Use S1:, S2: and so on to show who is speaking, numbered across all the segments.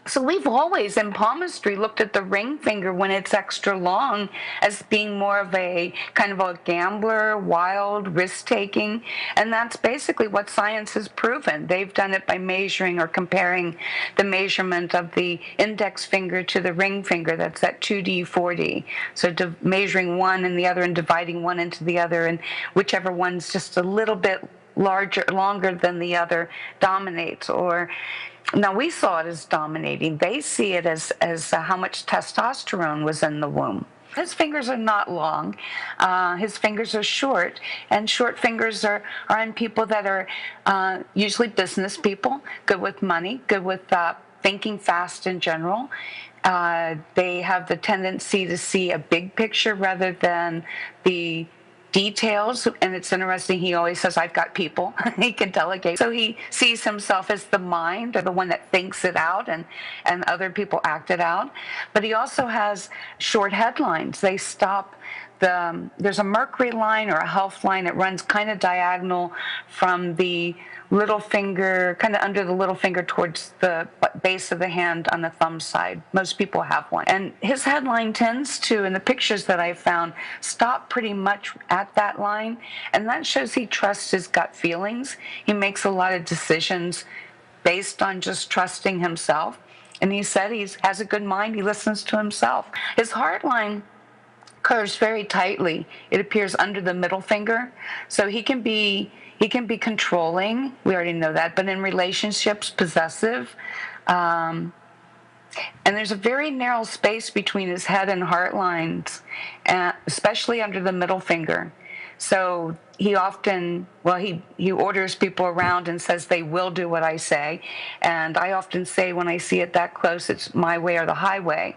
S1: So we've always in palmistry looked at the ring finger when it's extra long as being more of a kind of a gambler, wild, risk-taking, and that's basically what science has proven. They've done it by measuring or comparing the measurement of the index finger to the ring finger. That's at 2D, 4D. So measuring one and the other and dividing one into the other, and whichever one's just a little bit longer than the other dominates. Or now, we saw it as dominating. They see it as how much testosterone was in the womb. His fingers are not long. His fingers are short, and short fingers are in people that are usually business people, good with money, good with thinking fast in general. They have the tendency to see a big picture rather than the details, and it's interesting, he always says, I've got people. He can delegate. So he sees himself as the mind, or the one that thinks it out, and other people act it out. But he also has short headlines. They stop. There's a mercury line or a health line that runs kind of diagonal from the little finger, kind of under the little finger towards the base of the hand on the thumb side. Most people have one. And his headline tends to, in the pictures that I found, stop pretty much at that line. And that shows he trusts his gut feelings. He makes a lot of decisions based on just trusting himself. And he said he has a good mind. He listens to himself. His heart line curves very tightly. It appears under the middle finger. So he can be controlling, we already know that, but in relationships, possessive. And there's a very narrow space between his head and heart lines, especially under the middle finger. So he often, he orders people around and says they will do what I say. And I often say when I see it that close, it's my way or the highway.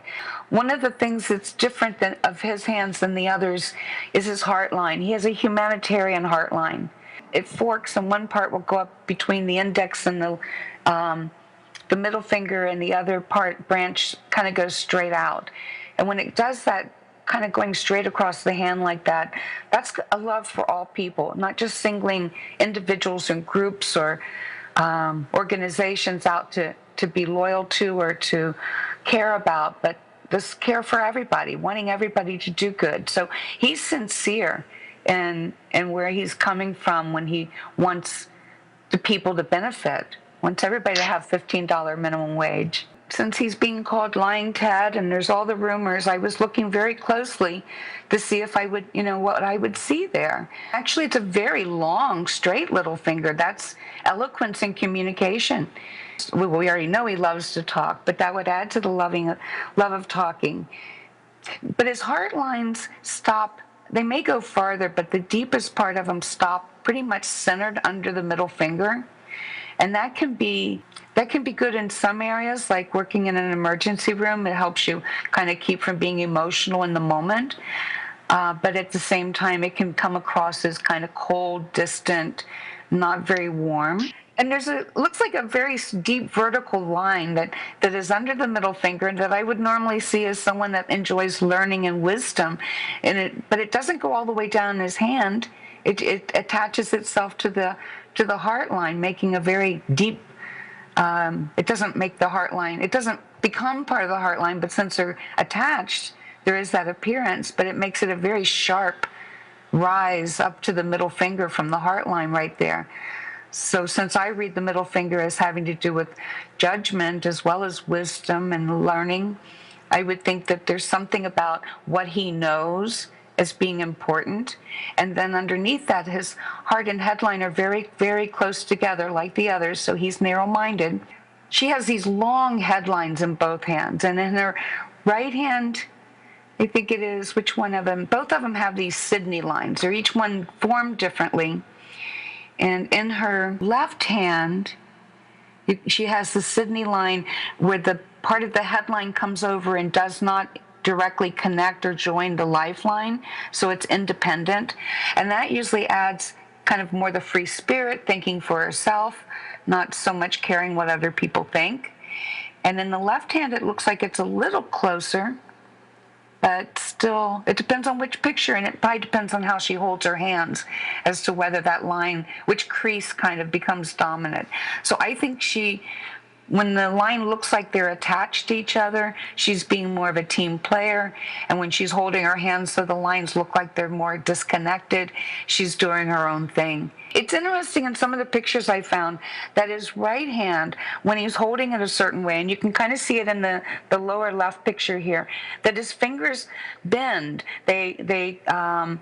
S1: One of the things that's different of his hands than the others is his heart line. He has a humanitarian heart line. It forks, and one part will go up between the index and the middle finger, and the other branch kind of goes straight out. And when it does that, kind of going straight across the hand like that, that's a love for all people, not just singling individuals and groups or organizations out to be loyal to or to care about, but this care for everybody, wanting everybody to do good. So he's sincere in where he's coming from when he wants the people to benefit, wants everybody to have $15 minimum wage. Since he's being called Lying Ted and there's all the rumors, I was looking very closely to see if I would, what I would see there. Actually, it's a very long, straight little finger. That's eloquence and communication. We already know he loves to talk, but that would add to the love of talking. But his heart lines stop. They may go farther, but the deepest part of them stop pretty much centered under the middle finger. And that can be good in some areas, like working in an emergency room. It helps you kind of keep from being emotional in the moment. But at the same time, it can come across as kind of cold, distant, not very warm. And looks like a very deep vertical line that is under the middle finger that I would normally see as someone that enjoys learning and wisdom. But it doesn't go all the way down his hand. It attaches itself to the heart line, making a very deep. It doesn't make the heart line. It doesn't become part of the heart line, but since they're attached, there is that appearance. But it makes it a very sharp rise up to the middle finger from the heart line right there. So since I read the middle finger as having to do with judgment as well as wisdom and learning, I would think that there's something about what he knows as being important. And then underneath that, his heart and headline are very, very close together like the others, so he's narrow-minded. She has these long headlines in both hands, and in her right hand, I think it is, which one of them? Both of them have these Sydney lines. They're each one formed differently. And in her left hand, she has the Sydney line where the part of the headline comes over and does not directly connect or join the lifeline, so it's independent. And that usually adds kind of more the free spirit, thinking for herself, not so much caring what other people think. And in the left hand, it looks like it's a little closer, but still, it depends on which picture, and it probably depends on how she holds her hands as to whether that line, which crease kind of becomes dominant. So I think she when the line looks like they're attached to each other, she's being more of a team player. And when she's holding her hands so the lines look like they're more disconnected, she's doing her own thing. It's interesting in some of the pictures I found that his right hand, when he's holding it a certain way, and you can kind of see it in the lower left picture here, that his fingers bend. They kind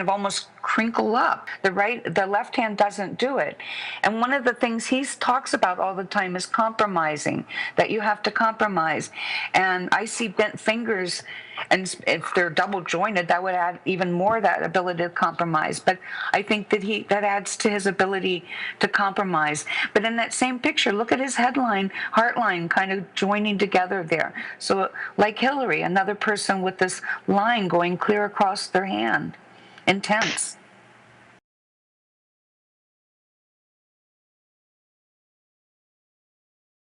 S1: of almost crinkle up. The left hand doesn't do it. And one of the things he talks about all the time is compromising, that you have to compromise. And I see bent fingers, and if they're double jointed, that would add even more that ability to compromise. But I think that adds to his ability to compromise. But in that same picture, look at his headline, heart line kind of joining together there. So like Hillary, another person with this line going clear across their hand. Intense.